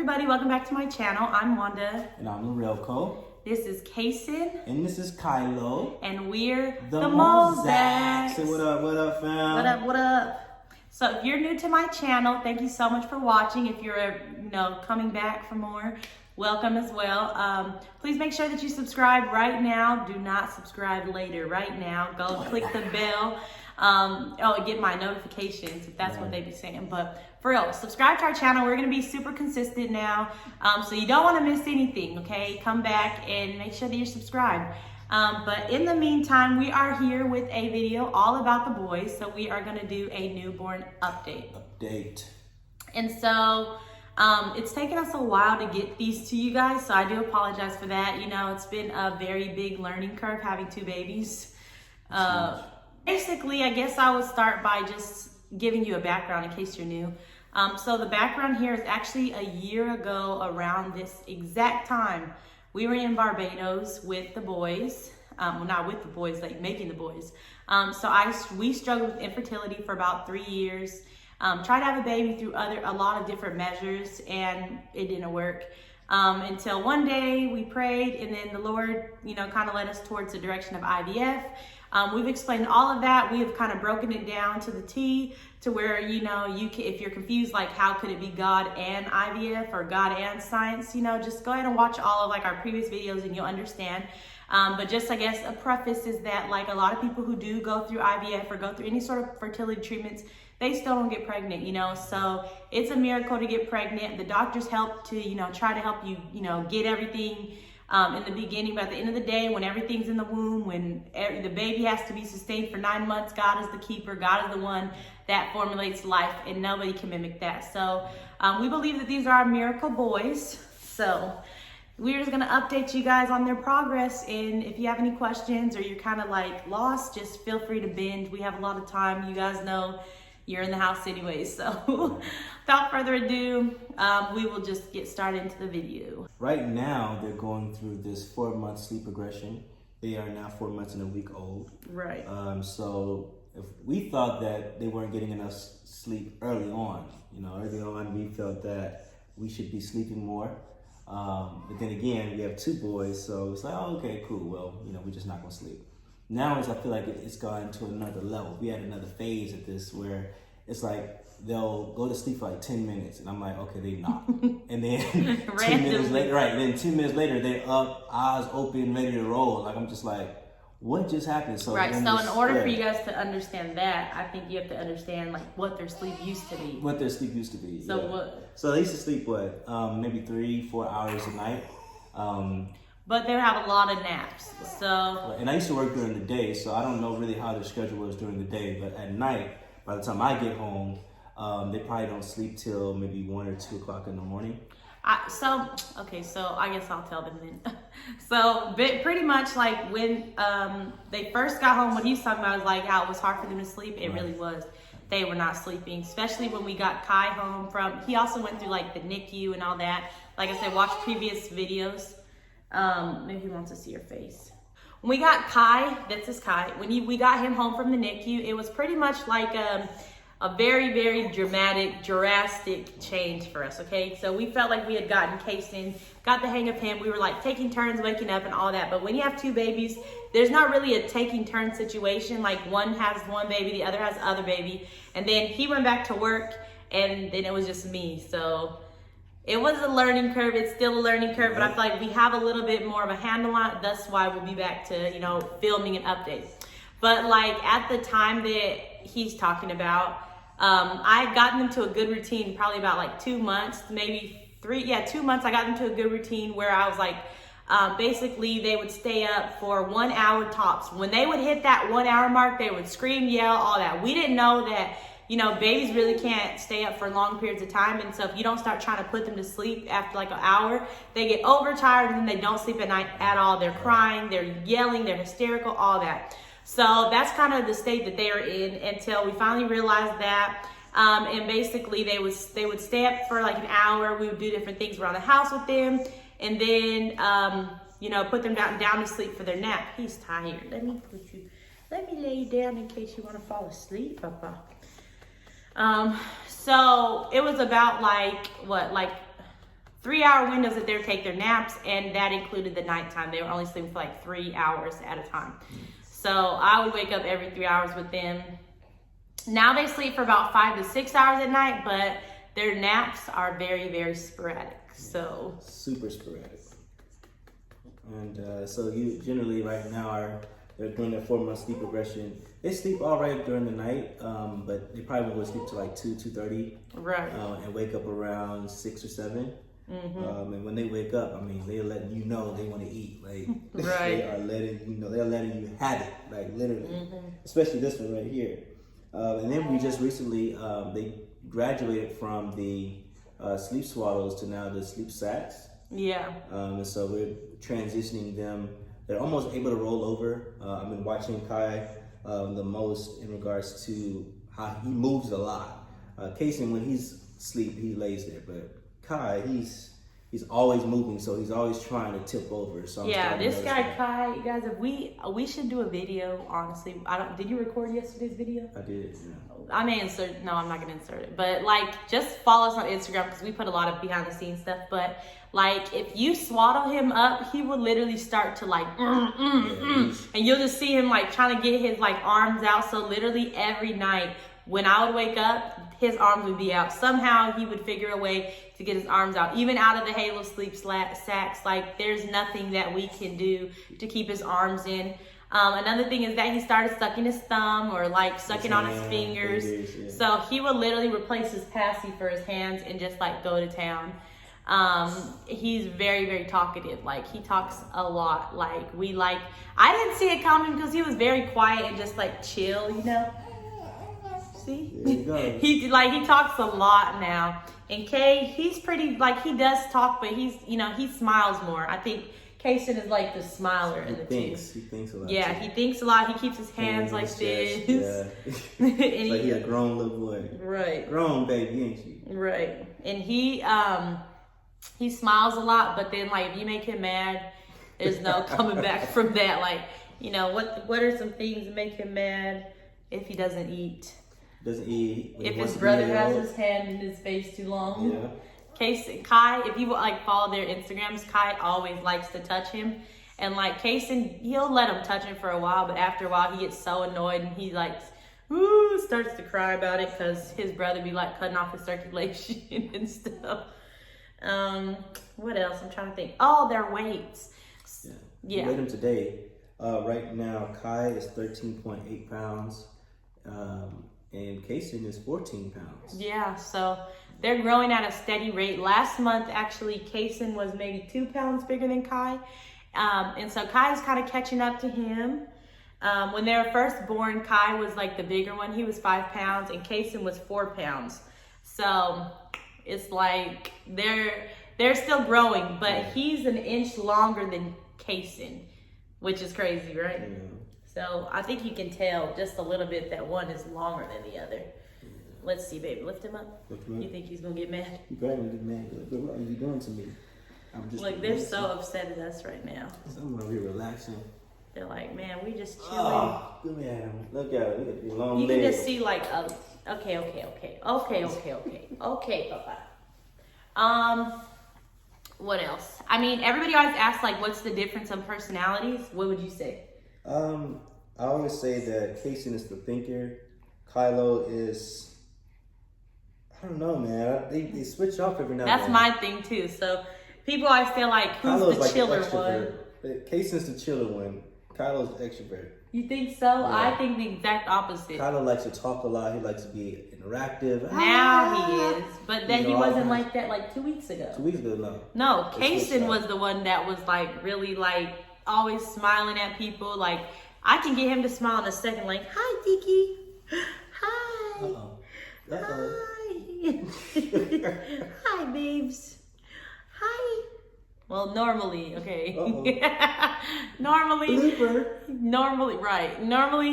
everybody, welcome back to my channel. I'm Wanda. And I'm Lorelco. This is Kaysen. And this is Kylo. And we're the Mozaks. Say what up, fam? What up? So if you're new to my channel, thank you so much for watching. If you're coming back for more, welcome as well. Please make sure that you subscribe right now. Do not subscribe later. Right now, go click the bell. Get my notifications if that's what they be saying. But for real, subscribe to our channel. We're gonna be super consistent now, so you don't want to miss anything. Okay, come back and make sure that you're subscribed. But in the meantime, we are here with a video all about the boys. So we are gonna do a newborn update. And so it's taken us a while to get these to you guys, so I do apologize for that. It's been a very big learning curve having two babies. Basically, I guess I would start by just giving you a background in case you're new. So the background here is actually a year ago around this exact time. We were in Barbados with the boys. Well, not with the boys, like making the boys. We struggled with infertility for about 3 years. Tried to have a baby through a lot of different measures, and it didn't work. Until one day we prayed, and then the Lord, kind of led us towards the direction of IVF. We've explained all of that. We have kind of broken it down to the T, to where, if you're confused, like how could it be God and IVF or God and science, just go ahead and watch all of our previous videos and you'll understand. But just, I guess, a preface is that a lot of people who do go through IVF or go through any sort of fertility treatments, they still don't get pregnant, so it's a miracle to get pregnant. The doctors help to, try to help you, get everything in the beginning, but at the end of the day, when everything's in the womb, when the baby has to be sustained for 9 months, God is the keeper. God is the one that formulates life, and nobody can mimic that. So we believe that these are our miracle boys. So we're just gonna update you guys on their progress, and if you have any questions or you're kind of lost, just feel free to binge. We have a lot of time. You guys know you're in the house anyway, so without further ado, we will just get started into the video. Right now, they're going through this 4-month sleep regression. They are now 4 months and a week old. Right. So if we thought that they weren't getting enough sleep early on, we felt that we should be sleeping more. But then again, we have 2 boys, so it's okay, cool. Well, we're just not gonna sleep. Now I feel like it's gone to another level. We had another phase of this where it's they'll go to sleep for 10 minutes, and I'm like, okay, they not. And then 10 minutes later, right? Then 10 minutes later, they're up, eyes open, ready to roll. I'm just like, what just happened? So right. So in order for you guys to understand that, I think you have to understand what their sleep used to be. What their sleep used to be. So yeah. what? So they used to sleep maybe 3-4 hours a night. But they have a lot of naps. So. And I used to work during the day, so I don't know really how their schedule was during the day. But at night, by the time I get home, they probably don't sleep till maybe 1 or 2 o'clock in the morning. So I guess I'll tell them then. So pretty much when they first got home, what he was talking about was how it was hard for them to sleep. It really was. They were not sleeping, especially when we got Kai home he also went through the NICU and all that. Like I said, watch previous videos. Maybe he wants to see your face. When we got Kai, this is Kai. When we got him home from the NICU, it was pretty much a very, very drastic change for us, okay? So we felt like we had gotten Kaysen, got the hang of him. We were taking turns waking up and all that. But when you have 2 babies, there's not really a taking turn situation. One has one baby, the other has the other baby. And then he went back to work, and then it was just me. So it was a learning curve. It's still a learning curve, but I feel like we have a little bit more of a handle on it. That's why we'll be back to, filming an update. But at the time that he's talking about, I had gotten them to a good routine, probably about 2 months, maybe 3. Yeah, 2 months. I got them to a good routine where I was basically they would stay up for 1 hour tops. When they would hit that 1 hour mark, they would scream, yell, all that. We didn't know that, babies really can't stay up for long periods of time. And so if you don't start trying to put them to sleep after an hour, they get overtired and then they don't sleep at night at all. They're crying, they're yelling, they're hysterical, all that. So that's kind of the state that they are in until we finally realized that. And basically they would stay up for an hour. We would do different things around the house with them. And then, put them down to sleep for their nap. He's tired. Let me lay you down in case you want to fall asleep, Papa. So it was about 3-hour windows that they would take their naps, and that included the nighttime. They were only sleeping for like 3 hours at a time. So I would wake up every 3 hours with them. Now they sleep for about 5 to 6 hours at night, but their naps are very, very sporadic. So super sporadic. And so you generally right now they're doing their 4-month sleep regression. They sleep all right during the night, but they probably will sleep to like 2:30, right, and wake up around 6 or 7. And when they wake up, I mean, they're letting you know they want to eat. Like right. they are letting you know, they're letting you have it, like literally. Especially this one right here. And then we just recently they graduated from the sleep swallows to now the sleep sacks. Yeah. And so we're transitioning them. They're almost able to roll over. I've been watching Kai the most in regards to how he moves a lot. Kaysen, when he's asleep, he lays there, but Kai, he's always moving, so he's always trying to tip over. So yeah, this guy Kai, you guys, if we should do a video. Honestly, did you record yesterday's video? I did. Yeah. I may insert. No, I'm not gonna insert it. But like, just follow us on Instagram because we put a lot of behind the scenes stuff. But like, if you swaddle him up, he will literally start to like, and you'll just see him like trying to get his like arms out. So literally every night when I would wake up, his arms would be out. Somehow he would figure a way to get his arms out, even out of the Halo sleep sacks. Like, there's nothing that we can do to keep his arms in. Another thing is that he started sucking his thumb or like sucking on his fingers. Yeah. So he would literally replace his passy for his hands and just like go to town. He's very, very talkative. Like, he talks a lot. Like, I didn't see it coming because he was very quiet and just like chill, you know? See? There you go. He talks a lot now. And Kay, he's pretty, like, he does talk, but he smiles more. I think Kaysen is like the smiler in the two. He thinks a lot. Yeah, he thinks a lot. He keeps his hands like this. Yeah. It's like he's a grown little boy. Right. Grown baby, ain't you? Right. And he smiles a lot, but then like if you make him mad, there's no coming back from that. Like, you know, what are some things that make him mad? If he doesn't eat. If his brother has his hand in his face too long. Yeah. Kai, if you like follow their Instagrams, Kai always likes to touch him. And like Kaysen, he'll let him touch him for a while, but after a while he gets so annoyed and he like starts to cry about it because his brother be like cutting off his circulation and stuff. What else? I'm trying to think. Oh, their weights. Yeah. We weighed him today. Right now, Kai is 13.8 pounds. And Kaysen is 14 pounds. Yeah, so they're growing at a steady rate. Last month, actually, Kaysen was maybe 2 pounds bigger than Kai. And so Kai is kind of catching up to him. When they were first born, Kai was like the bigger one. He was 5 pounds and Kaysen was 4 pounds. So it's like they're still growing, but he's an inch longer than Kaysen, which is crazy, right? Yeah. So I think you can tell just a little bit that one is longer than the other. Yeah. Let's see, baby. Lift him up. You think he's going to get mad? He's probably going to get mad. What are you doing to me? I'm just like, they're so upset at us right now. I'm going to be relaxing. They're like, man, we just chilling. Oh, look at him. Look at him. Look at your long legs. You can just see like, okay, Papa. What else? I mean, everybody always asks like, what's the difference in personalities? What would you say? I always say that Kaysen is the thinker. Kylo is, I don't know, man. They switch off every now and then. That's my thing too. So people always feel like, who's Kylo's the chiller one? Kaysen's the chiller one. Kylo's the extrovert. You think so? Yeah. I think the exact opposite. Kylo likes to talk a lot. He likes to be interactive. Now he is. But then he wasn't like that like 2 weeks ago. 2 weeks ago, no. No, Kaysen was the one that was like really like always smiling at people. Like, I can get him to smile in a second. Like, hi, Tiki. Hi. Uh-oh. Hi. Hi, babes. Hi. Well, normally, okay. Normally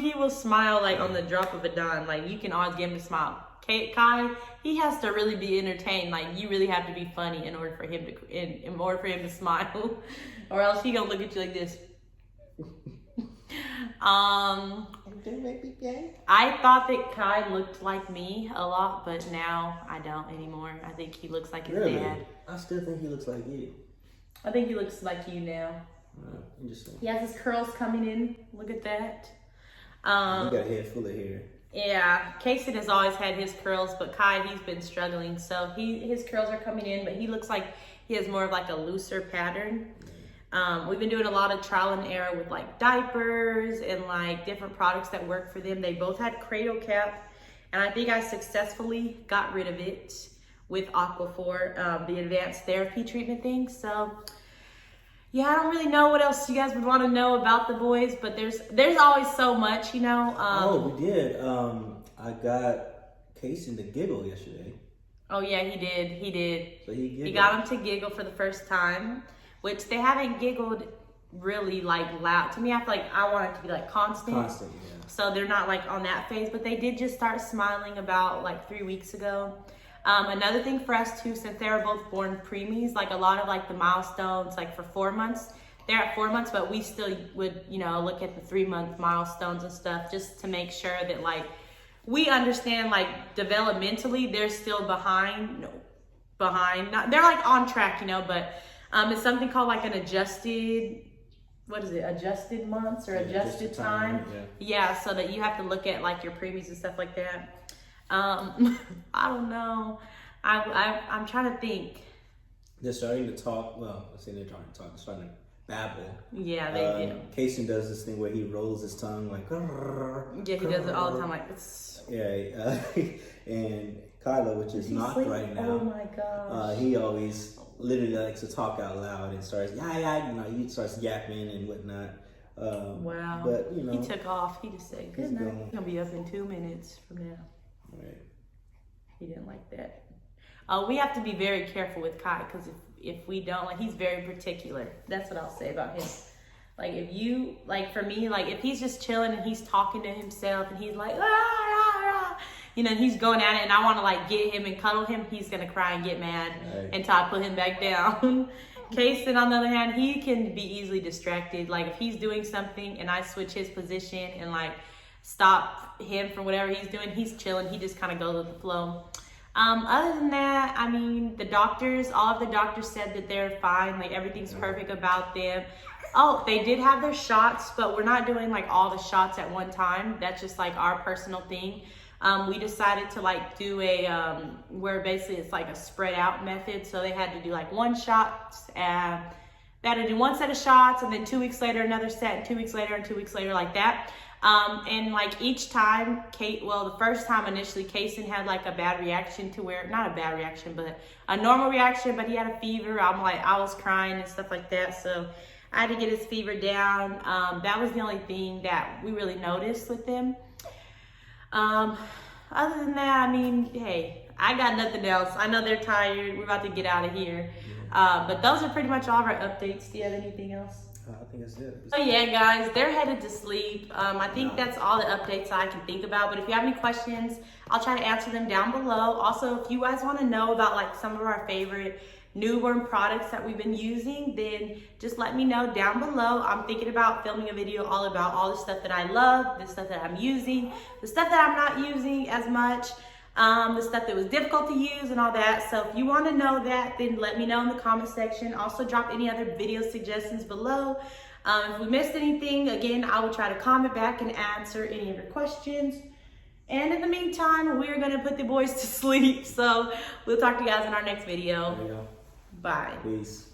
he will smile like on the drop of a dime. Like, you can always get him to smile. Kai, he has to really be entertained. Like, you really have to be funny in order for him to smile, or else he gonna look at you like this. They make me gay. I thought that Kai looked like me a lot, but now I don't anymore. I think he looks like his dad. I still think he looks like you. I think he looks like you now. Interesting. He has his curls coming in. Look at that. You got a head full of hair. Yeah, Kason has always had his curls, but Kai, he's been struggling. So his curls are coming in, but he looks like he has more of like a looser pattern. We've been doing a lot of trial and error with like diapers and like different products that work for them. They both had cradle cap, and I think I successfully got rid of it with Aquaphor, the advanced therapy treatment thing. So yeah, I don't really know what else you guys would want to know about the boys, but there's always so much, you know. We did. I got Kason to giggle yesterday. Oh yeah, he did. So he got him to giggle for the first time, which they haven't giggled really like loud. To me, I feel like I want it to be like constant. Constant, yeah. So they're not like on that phase, but they did just start smiling about like 3 weeks ago. Another thing for us too, since they were both born preemies, like a lot of like the milestones, like for 4 months, they're at 4 months, but we still would, you know, look at the 3-month milestones and stuff just to make sure that like we understand like developmentally they're still behind. They're like on track, you know, but it's something called like an adjusted, adjusted months or adjusted time. Yeah, so that you have to look at like your preemies and stuff like that. I don't know. I'm trying to think. They're starting to talk. Well, I say they're trying to talk. They're starting to babble. Yeah, they do. Kason does this thing where he rolls his tongue like. Yeah, he does it all the time. Like it's. Yeah, and Kyla, which is not right now. Oh my gosh. He always literally likes to talk out loud and starts he starts yapping and whatnot. Wow. But you know, he took off. He just said good night. He's gonna be up in 2 minutes from now. Right. He didn't like that. We have to be very careful with Kai because if we don't, like, he's very particular. That's what I'll say about him. Like, if you, like, for me, like, if he's just chilling and he's talking to himself and he's like, you know, and he's going at it and I want to, like, get him and cuddle him, he's going to cry and get mad until I put him back down. Kason, on the other hand, he can be easily distracted. Like, if he's doing something and I switch his position and, like, stop him from whatever he's doing, he's chilling. He just kind of goes with the flow. Other than that, I mean, all of the doctors said that they're fine. Like, everything's perfect about them. Oh, they did have their shots, but we're not doing like all the shots at one time. That's just like our personal thing. We decided to like do where basically it's like a spread out method. So they had to do like one shot. They had to do one set of shots and then 2 weeks later another set, and 2 weeks later and 2 weeks later, like that. And like each time, the first time initially, Kason had like a bad reaction to not a bad reaction, but a normal reaction, but he had a fever. I was crying and stuff like that. So I had to get his fever down. That was the only thing that we really noticed with them. Other than that, I mean, hey, I got nothing else. I know they're tired. We're about to get out of here. But those are pretty much all of our updates. Do you have anything else? I think that's it. So yeah, guys, they're headed to sleep. I think that's all the updates I can think about. But if you have any questions, I'll try to answer them down below. Also, if you guys want to know about like some of our favorite newborn products that we've been using, then just let me know down below. I'm thinking about filming a video all about all the stuff that I love, the stuff that I'm using, the stuff that I'm not using as much, the stuff that was difficult to use and all that. So if you want to know that, then let me know in the comment section. Also drop any other video suggestions below. If we missed anything, again, I will try to comment back and answer any of your questions. And in the meantime, we're going to put the boys to sleep. So we'll talk to you guys in our next video. There you go. Bye. Peace.